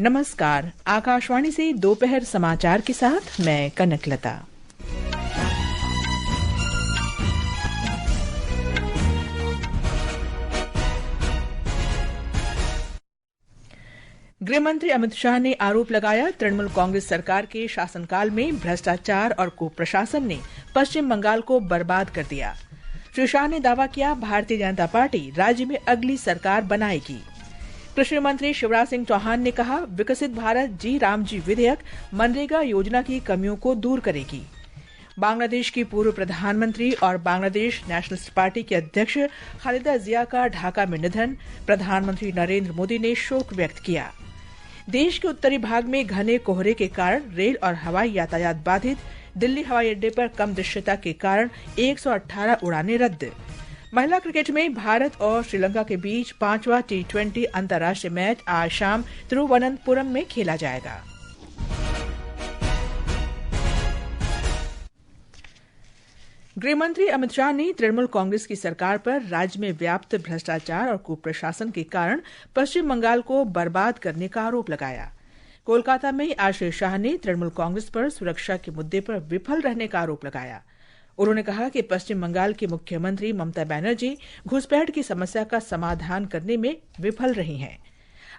नमस्कार, आकाशवाणी से दोपहर समाचार के साथ मैं कनकलता। गृहमंत्री अमित शाह ने आरोप लगाया, तृणमूल कांग्रेस सरकार के शासनकाल में भ्रष्टाचार और कुप्रशासन ने पश्चिम बंगाल को बर्बाद कर दिया। श्री शाह ने दावा किया, भारतीय जनता पार्टी राज्य में अगली सरकार बनाएगी। कृषि मंत्री शिवराज सिंह चौहान ने कहा, विकसित भारत जी रामजी विधेयक मनरेगा योजना की कमियों को दूर करेगी। बांग्लादेश की पूर्व प्रधानमंत्री और बांग्लादेश नेशनलिस्ट पार्टी के अध्यक्ष खालिदा जिया का ढाका में निधन, प्रधानमंत्री नरेंद्र मोदी ने शोक व्यक्त किया। देश के उत्तरी भाग में घने कोहरे के कारण रेल और हवाई यातायात बाधित, दिल्ली हवाई अड्डे पर कम दृश्यता के कारण 118 उड़ानें रद्द। महिला क्रिकेट में भारत और श्रीलंका के बीच 5वां T20 अंतर्राष्ट्रीय मैच आज शाम तिरुवनंतपुरम में खेला जाएगा। गृहमंत्री अमित शाह ने तृणमूल कांग्रेस की सरकार पर राज्य में व्याप्त भ्रष्टाचार और कुप्रशासन के कारण पश्चिम बंगाल को बर्बाद करने का आरोप लगाया। कोलकाता में आज श्री शाह ने तृणमूल कांग्रेस पर सुरक्षा के मुद्दे पर विफल रहने का आरोप लगाया। उन्होंने कहा कि पश्चिम बंगाल की मुख्यमंत्री ममता बनर्जी घुसपैठ की समस्या का समाधान करने में विफल रही हैं।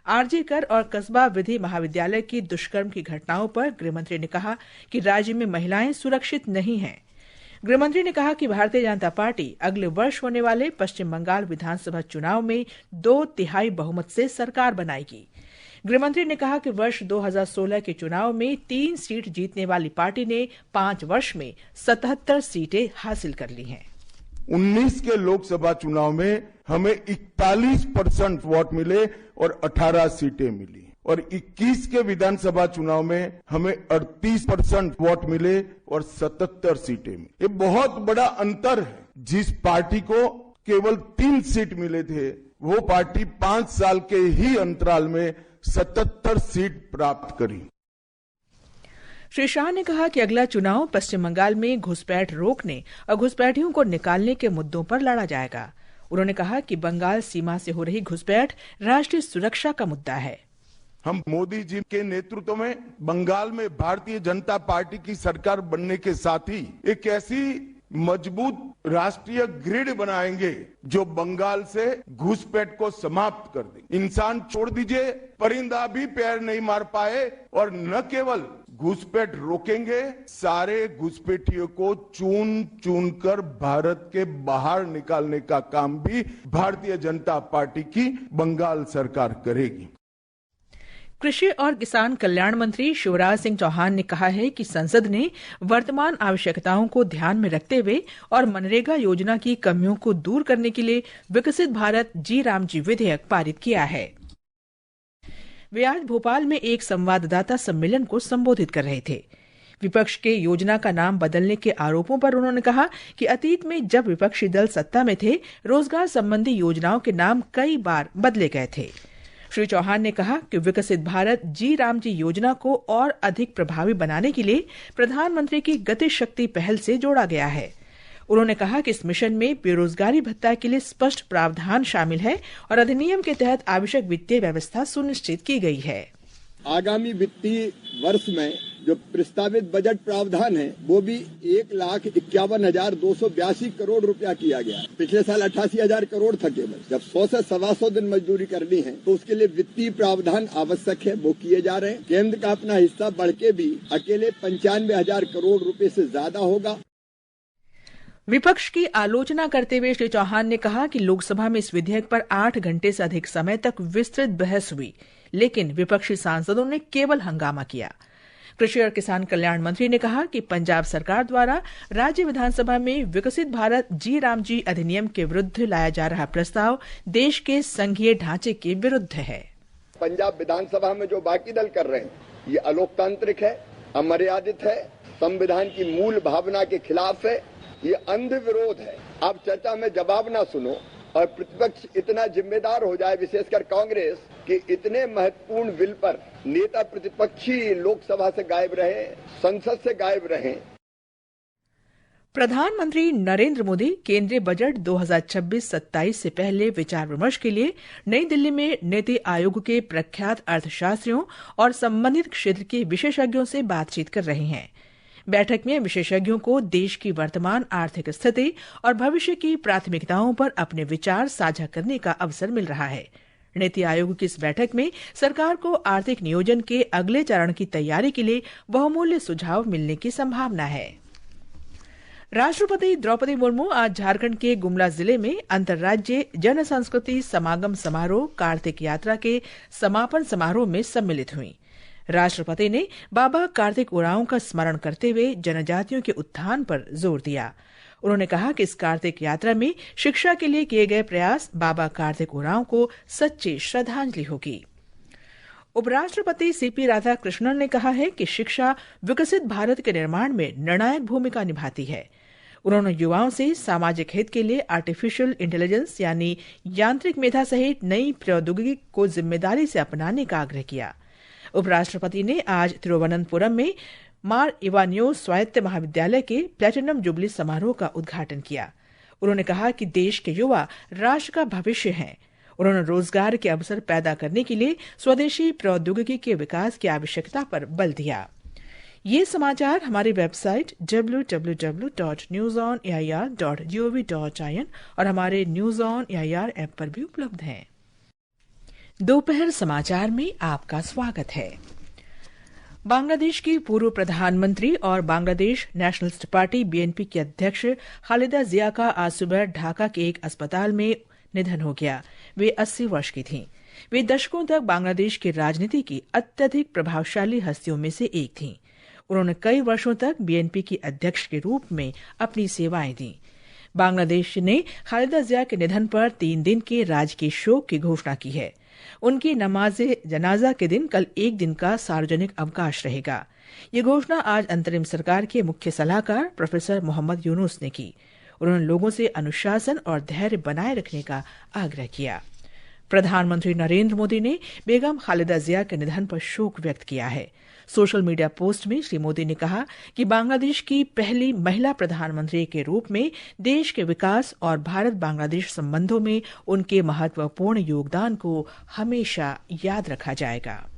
आरजे कर और कस्बा विधि महाविद्यालय की दुष्कर्म की घटनाओं पर गृहमंत्री ने कहा कि राज्य में महिलाएं सुरक्षित नहीं हैं। गृहमंत्री ने कहा कि भारतीय जनता पार्टी अगले वर्ष होने वाले पश्चिम बंगाल विधानसभा चुनाव में 2/3 बहुमत से सरकार बनाएगी। गृहमंत्री ने कहा कि वर्ष 2016 के चुनाव में 3 सीट जीतने वाली पार्टी ने 5 वर्ष में 77 सीटें हासिल कर ली हैं। 19 के लोकसभा चुनाव में हमें 41% वोट मिले और 18 सीटें मिली और 21 के विधानसभा चुनाव में हमें 38% वोट मिले और 77 सीटें मिली। ये बहुत बड़ा अंतर है। जिस पार्टी को केवल 3 सीट मिले थे, वो पार्टी 5 साल के ही अंतराल में 77 सीट प्राप्त करी। श्री शाह ने कहा कि अगला चुनाव पश्चिम बंगाल में घुसपैठ रोकने और घुसपैठियों को निकालने के मुद्दों पर लड़ा जाएगा। उन्होंने कहा कि बंगाल सीमा से हो रही घुसपैठ राष्ट्रीय सुरक्षा का मुद्दा है। हम मोदी जी के नेतृत्व में बंगाल में भारतीय जनता पार्टी की सरकार बनने के साथ ही एक ऐसी मजबूत राष्ट्रीय ग्रिड बनाएंगे जो बंगाल से घुसपैठ को समाप्त कर दे। इंसान छोड़ दीजिए, परिंदा भी पैर नहीं मार पाए और न केवल घुसपैठ रोकेंगे, सारे घुसपैठियों को चुन चुन कर भारत के बाहर निकालने का काम भी भारतीय जनता पार्टी की बंगाल सरकार करेगी। कृषि और किसान कल्याण मंत्री शिवराज सिंह चौहान ने कहा है कि संसद ने वर्तमान आवश्यकताओं को ध्यान में रखते हुए और मनरेगा योजना की कमियों को दूर करने के लिए विकसित भारत जी रामजी विधेयक पारित किया है। वे आज भोपाल में एक संवाददाता सम्मेलन को संबोधित कर रहे थे। विपक्ष के योजना का नाम बदलने के आरोपों पर उन्होंने कहा कि अतीत में जब विपक्षी दल सत्ता में थे, रोजगार संबंधी योजनाओं के नाम कई बार बदले गए थे। श्री चौहान ने कहा कि विकसित भारत जी रामजी योजना को और अधिक प्रभावी बनाने के लिए प्रधानमंत्री की गति शक्ति पहल से जोड़ा गया है। उन्होंने कहा कि इस मिशन में बेरोजगारी भत्ता के लिए स्पष्ट प्रावधान शामिल है और अधिनियम के तहत आवश्यक वित्तीय व्यवस्था सुनिश्चित की गई है। आगामी वित्तीय वर्ष में जो प्रस्तावित बजट प्रावधान है वो भी 1,51,282 करोड़ रुपया किया गया। पिछले साल 88,000 करोड़ था केवल। जब 100 से 125 दिन मजदूरी करनी है तो उसके लिए वित्तीय प्रावधान आवश्यक है, वो किए जा रहे हैं। केंद्र का अपना हिस्सा बढ़ के भी अकेले 95,000 करोड़ रुपए से ज्यादा होगा। विपक्ष की आलोचना करते हुए श्री चौहान ने कहा कि लोकसभा में इस विधेयक पर 8 घंटे से अधिक समय तक विस्तृत बहस हुई, लेकिन विपक्षी सांसदों ने केवल हंगामा किया। कृषि और किसान कल्याण मंत्री ने कहा कि पंजाब सरकार द्वारा राज्य विधानसभा में विकसित भारत जी रामजी अधिनियम के विरुद्ध लाया जा रहा प्रस्ताव देश के संघीय ढांचे के विरुद्ध है। पंजाब विधानसभा में जो बाकी दल कर रहे हैं ये अलोकतांत्रिक है, अमर्यादित है, संविधान की मूल भावना के खिलाफ है, ये अंध विरोध है। आप चर्चा में जवाब ना सुनो और प्रतिपक्ष इतना जिम्मेदार हो जाए, विशेषकर कांग्रेस, कि इतने महत्वपूर्ण बिल पर नेता प्रतिपक्षी लोकसभा से गायब रहे, संसद से गायब रहे। प्रधानमंत्री नरेंद्र मोदी केंद्रीय बजट 2026-27 से पहले विचार विमर्श के लिए नई दिल्ली में नीति आयोग के प्रख्यात अर्थशास्त्रियों और संबंधित क्षेत्र के विशेषज्ञों से बातचीत कर रहे हैं। बैठक में विशेषज्ञों को देश की वर्तमान आर्थिक स्थिति और भविष्य की प्राथमिकताओं पर अपने विचार साझा करने का अवसर मिल रहा है। नीति आयोग की इस बैठक में सरकार को आर्थिक नियोजन के अगले चरण की तैयारी के लिए बहुमूल्य सुझाव मिलने की संभावना है। राष्ट्रपति द्रौपदी मुर्मू आज झारखंड के गुमला जिले में अंतर्राज्यीय जन संस्कृति समागम समारोह कार्तिक यात्रा के समापन समारोह में सम्मिलित हुई। राष्ट्रपति ने बाबा कार्तिक उरांव का स्मरण करते हुए जनजातियों के उत्थान पर जोर दिया। उन्होंने कहा कि इस कार्तिक यात्रा में शिक्षा के लिए किए गए प्रयास बाबा कार्तिक उरांव को सच्ची श्रद्धांजलि होगी। उपराष्ट्रपति सीपी राधाकृष्णन ने कहा है कि शिक्षा विकसित भारत के निर्माण में निर्णायक भूमिका निभाती है। उन्होंने युवाओं से सामाजिक हित के लिए आर्टिफिशियल इंटेलिजेंस यानी यांत्रिक मेधा सहित नई प्रौद्योगिकी को जिम्मेदारी से अपनाने का आग्रह किया। उपराष्ट्रपति ने आज तिरुवनंतपुरम में मार इवानियोस स्वायत्त महाविद्यालय के प्लेटिनम जुबली समारोह का उद्घाटन किया। उन्होंने कहा कि देश के युवा राष्ट्र का भविष्य हैं। उन्होंने रोजगार के अवसर पैदा करने के लिए स्वदेशी प्रौद्योगिकी के विकास की आवश्यकता पर बल दिया। ये समाचार हमारी वेबसाइट www.newsonair.gov.in और हमारे न्यूज ऑन एआईआर ऐप पर भी उपलब्ध हैं। दोपहर समाचार में आपका स्वागत है। बांग्लादेश की पूर्व प्रधानमंत्री और बांग्लादेश नेशनलिस्ट पार्टी बीएनपी की अध्यक्ष खालिदा जिया का आज सुबह ढाका के एक अस्पताल में निधन हो गया। वे 80 वर्ष की थीं। वे दशकों तक बांग्लादेश की राजनीति की अत्यधिक प्रभावशाली हस्तियों में से एक थीं। उन्होंने कई वर्षों तक बीएनपी की अध्यक्ष के रूप में अपनी सेवाएं दी। बांग्लादेश ने खालिदा जिया के निधन पर 3 दिन के राजकीय शोक की घोषणा की है। उनकी नमाज़े जनाजा के दिन कल एक दिन का सार्वजनिक अवकाश रहेगा। ये घोषणा आज अंतरिम सरकार के मुख्य सलाहकार प्रोफेसर मोहम्मद यूनुस ने की। उन्होंने लोगों से अनुशासन और धैर्य बनाए रखने का आग्रह किया। प्रधानमंत्री नरेंद्र मोदी ने बेगम खालिदा जिया के निधन पर शोक व्यक्त किया है। सोशल मीडिया पोस्ट में श्री मोदी ने कहा कि बांग्लादेश की पहली महिला प्रधानमंत्री के रूप में देश के विकास और भारत बांग्लादेश संबंधों में उनके महत्वपूर्ण योगदान को हमेशा याद रखा जाएगा।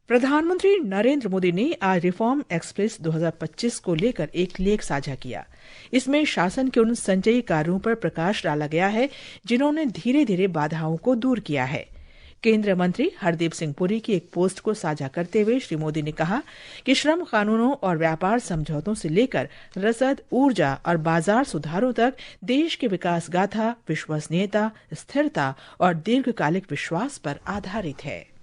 प्रधानमंत्री नरेंद्र मोदी ने आज रिफॉर्म एक्सप्रेस 2025 को लेकर एक लेख साझा किया। इसमें शासन के उन संचयी कार्यों पर प्रकाश डाला गया है जिन्होंने धीरे धीरे बाधाओं को दूर किया है। केंद्रीय मंत्री हरदीप सिंह पुरी की एक पोस्ट को साझा करते हुए श्री मोदी ने कहा कि श्रम कानूनों और व्यापार समझौतों से लेकर रसद, ऊर्जा और बाजार सुधारों तक देश की विकास गाथा विश्वसनीयता, स्थिरता और दीर्घकालिक विश्वास पर आधारित है।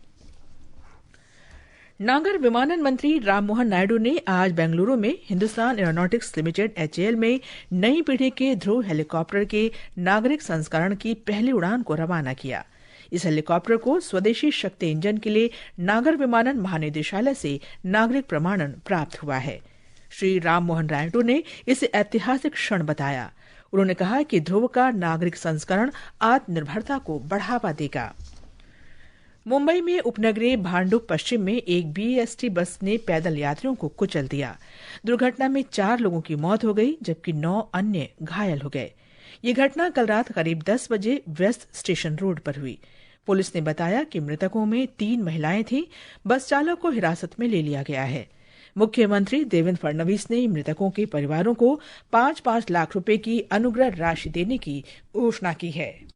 नागर विमानन मंत्री राममोहन नायडू ने आज बेंगलुरु में हिंदुस्तान एरोनॉटिक्स लिमिटेड HAL में नई पीढ़ी के ध्रुव हेलीकॉप्टर के नागरिक संस्करण की पहली उड़ान को रवाना किया। इस हेलीकॉप्टर को स्वदेशी शक्ति इंजन के लिए नागर विमानन महानिदेशालय से नागरिक प्रमाणन प्राप्त हुआ है। श्री राममोहन नायडू ने इसे ऐतिहासिक क्षण बताया। उन्होंने कहा कि ध्रुव का नागरिक संस्करण आत्मनिर्भरता को बढ़ावा देगा। मुंबई में उपनगरीय भांडुप पश्चिम में एक BEST बस ने पैदल यात्रियों को कुचल दिया। दुर्घटना में 4 लोगों की मौत हो गई जबकि 9 अन्य घायल हो गए। ये घटना कल रात करीब 10 बजे वेस्ट स्टेशन रोड पर हुई। पुलिस ने बताया कि मृतकों में 3 महिलाएं थीं। बस चालक को हिरासत में ले लिया गया है। मुख्यमंत्री देवेंद्र फडणवीस ने मृतकों के परिवारों को 5-5 लाख रुपए की अनुग्रह राशि देने की घोषणा की है।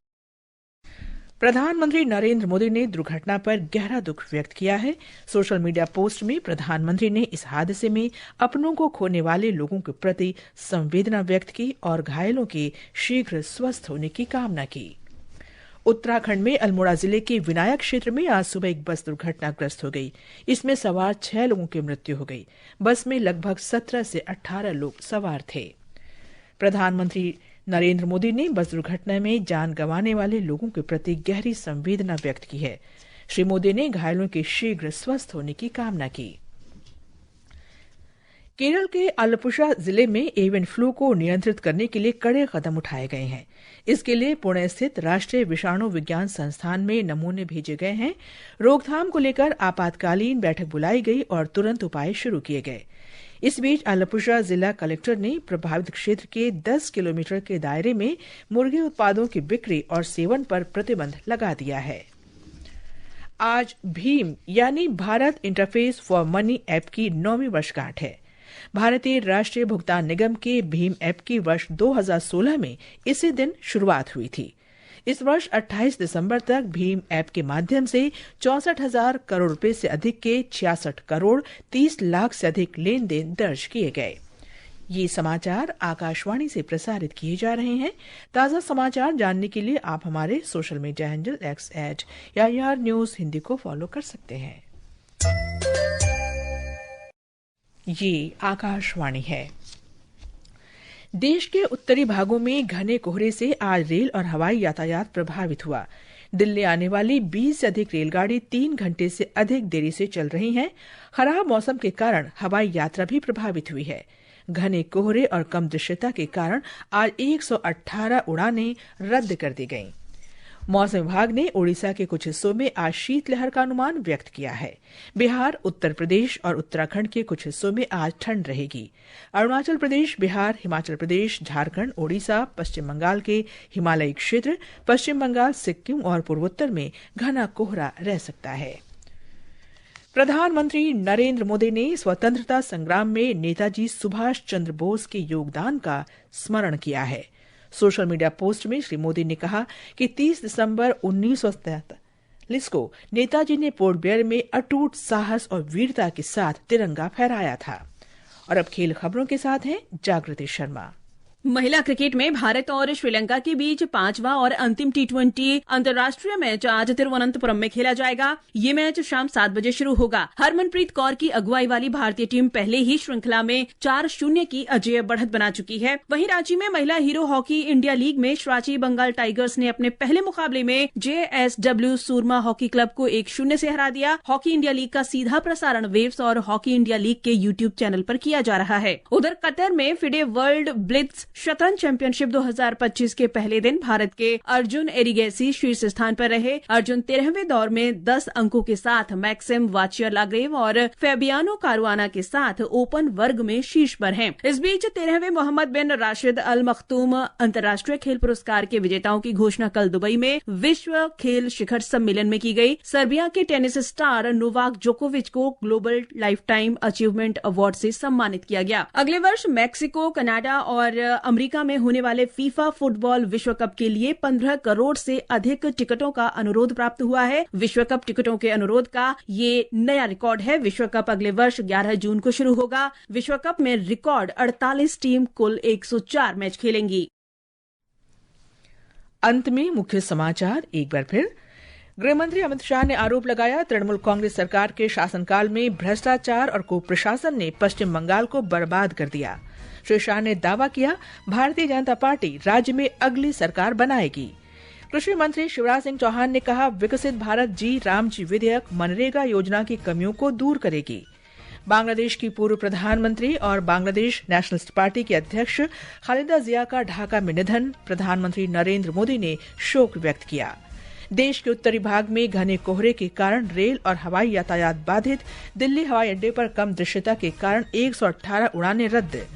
प्रधानमंत्री नरेंद्र मोदी ने दुर्घटना पर गहरा दुख व्यक्त किया है। सोशल मीडिया पोस्ट में प्रधानमंत्री ने इस हादसे में अपनों को खोने वाले लोगों के प्रति संवेदना व्यक्त की और घायलों के शीघ्र स्वस्थ होने की कामना की। उत्तराखंड में अल्मोड़ा जिले के विनायक क्षेत्र में आज सुबह एक बस दुर्घटनाग्रस्त हो गई। इसमें सवार 6 लोगों की मृत्यु हो गई। बस में लगभग 17 से 18 लोग सवार थे। प्रधानमंत्री नरेंद्र मोदी ने बस दुर्घटना में जान गंवाने वाले लोगों के प्रति गहरी संवेदना व्यक्त की है। श्री मोदी ने घायलों के शीघ्र स्वस्थ होने की कामना की। केरल के आलपुषा जिले में एवियन फ्लू को नियंत्रित करने के लिए कड़े कदम उठाए गए हैं। इसके लिए पुणे स्थित राष्ट्रीय विषाणु विज्ञान संस्थान में नमूने भेजे गए हैं। रोकथाम को लेकर आपातकालीन बैठक बुलाई गई और तुरंत उपाय शुरू किए गए। इस बीच आलपुषा जिला कलेक्टर ने प्रभावित क्षेत्र के 10 किलोमीटर के दायरे में मुर्गी उत्पादों की बिक्री और सेवन पर प्रतिबंध लगा दिया है। आज भीम यानी Bharat interface for money app की 9वीं वर्षगांठ है। भारतीय राष्ट्रीय भुगतान निगम के भीम ऐप की वर्ष 2016 में इसी दिन शुरुआत हुई थी। इस वर्ष 28 दिसंबर तक भीम ऐप के माध्यम से 64,000 करोड़ रुपए से अधिक के 66 करोड़ 30 लाख से अधिक लेन देन दर्ज किए गए। ये समाचार आकाशवाणी से प्रसारित किए जा रहे हैं। ताज़ा समाचार जानने के लिए आप हमारे social media handle X@AIR news Hindi को फॉलो कर सकते हैं। ये आकाशवाणी है। देश के उत्तरी भागों में घने कोहरे से आज रेल और हवाई यातायात प्रभावित हुआ। दिल्ली आने वाली 20 से अधिक रेलगाड़ी 3 घंटे से अधिक देरी से चल रही हैं। खराब मौसम के कारण हवाई यात्रा भी प्रभावित हुई है। घने कोहरे और कम दृश्यता के कारण आज 118 उड़ानें रद्द कर दी गईं। मौसम विभाग ने ओडिशा के कुछ हिस्सों में आज शीतलहर का अनुमान व्यक्त किया है। बिहार, उत्तर प्रदेश और उत्तराखंड के कुछ हिस्सों में आज ठंड रहेगी। अरुणाचल प्रदेश, बिहार, हिमाचल प्रदेश, झारखंड, ओडिशा, पश्चिम बंगाल के हिमालयी क्षेत्र, पश्चिम बंगाल, सिक्किम और पूर्वोत्तर में घना कोहरा रह सकता है। प्रधानमंत्री नरेंद्र मोदी ने स्वतंत्रता संग्राम में नेताजी सुभाष चंद्र बोस के योगदान का स्मरण किया है। सोशल मीडिया पोस्ट में श्री मोदी ने कहा कि 30 दिसंबर 1943 को नेताजी ने पोर्ट ब्लेयर में अटूट साहस और वीरता के साथ तिरंगा फहराया था। और अब खेल खबरों के साथ हैं जागृति शर्मा। महिला क्रिकेट में भारत और श्रीलंका के बीच 5वां और अंतिम T20 अंतर्राष्ट्रीय मैच आज तिरुवनंतपुरम में खेला जाएगा। ये मैच शाम 7 बजे शुरू होगा। हरमनप्रीत कौर की अगुवाई वाली भारतीय टीम पहले ही श्रृंखला में 4-0 की अजेय बढ़त बना चुकी है। वहीं रांची में महिला हीरो हॉकी इंडिया लीग में रांची बंगाल टाइगर्स ने अपने पहले मुकाबले में JSW सूरमा हॉकी क्लब को 1-0 से हरा दिया। हॉकी इंडिया लीग का सीधा प्रसारण वेव्स और हॉकी इंडिया लीग के YouTube चैनल पर किया जा रहा है। उधर कतर में फिडे वर्ल्ड ब्लिट्ज शतरंज चैंपियनशिप 2025 के पहले दिन भारत के अर्जुन एरिगेसी शीर्ष स्थान पर रहे। अर्जुन 13वें दौर में 10 अंकों के साथ मैक्सिम वाचियर-लागरेव और फेबियानो कारुआना के साथ ओपन वर्ग में शीर्ष पर हैं। इस बीच 13वें मोहम्मद बिन राशिद अल मखतूम अंतर्राष्ट्रीय खेल पुरस्कार के विजेताओं की घोषणा कल दुबई में विश्व खेल शिखर सम्मेलन में की गई। सर्बिया के टेनिस स्टार नोवाक जोकोविच को global life time achievement award से सम्मानित किया गया। अगले वर्ष मैक्सिको, कनाडा और अमेरिका में होने वाले फीफा फुटबॉल विश्व कप के लिए 15 करोड़ से अधिक टिकटों का अनुरोध प्राप्त हुआ है। विश्व कप टिकटों के अनुरोध का ये नया रिकॉर्ड है। विश्व कप अगले वर्ष 11 जून को शुरू होगा। विश्व कप में रिकॉर्ड 48 टीम कुल 104 मैच खेलेंगी। अंत में मुख्य समाचार एक बार फिर। गृहमंत्री अमित शाह ने आरोप लगाया, तृणमूल कांग्रेस सरकार के शासनकाल में भ्रष्टाचार और कुप्रशासन ने पश्चिम बंगाल को बर्बाद कर दिया। श्री शाह ने दावा किया, भारतीय जनता पार्टी राज्य में अगली सरकार बनाएगी। कृषि मंत्री शिवराज सिंह चौहान ने कहा, विकसित भारत जी राम जी विधेयक मनरेगा योजना की कमियों को दूर करेगी। बांग्लादेश की पूर्व प्रधानमंत्री और बांग्लादेश नेशनलिस्ट पार्टी के अध्यक्ष खालिदा जिया का ढाका में निधन, प्रधानमंत्री नरेंद्र मोदी ने शोक व्यक्त किया। देश के उत्तरी भाग में घने कोहरे के कारण रेल और हवाई यातायात बाधित, दिल्ली हवाई अड्डे पर कम दृश्यता के कारण 118 उड़ानें रद्द।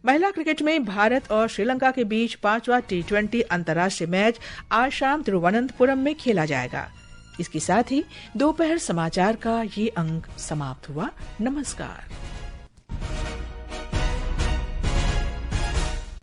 महिला क्रिकेट में भारत और श्रीलंका के बीच 5वां T20 अंतर्राष्ट्रीय मैच आज शाम तिरुवनंतपुरम में खेला जाएगा। इसके साथ ही दोपहर समाचार का ये अंक समाप्त हुआ। नमस्कार।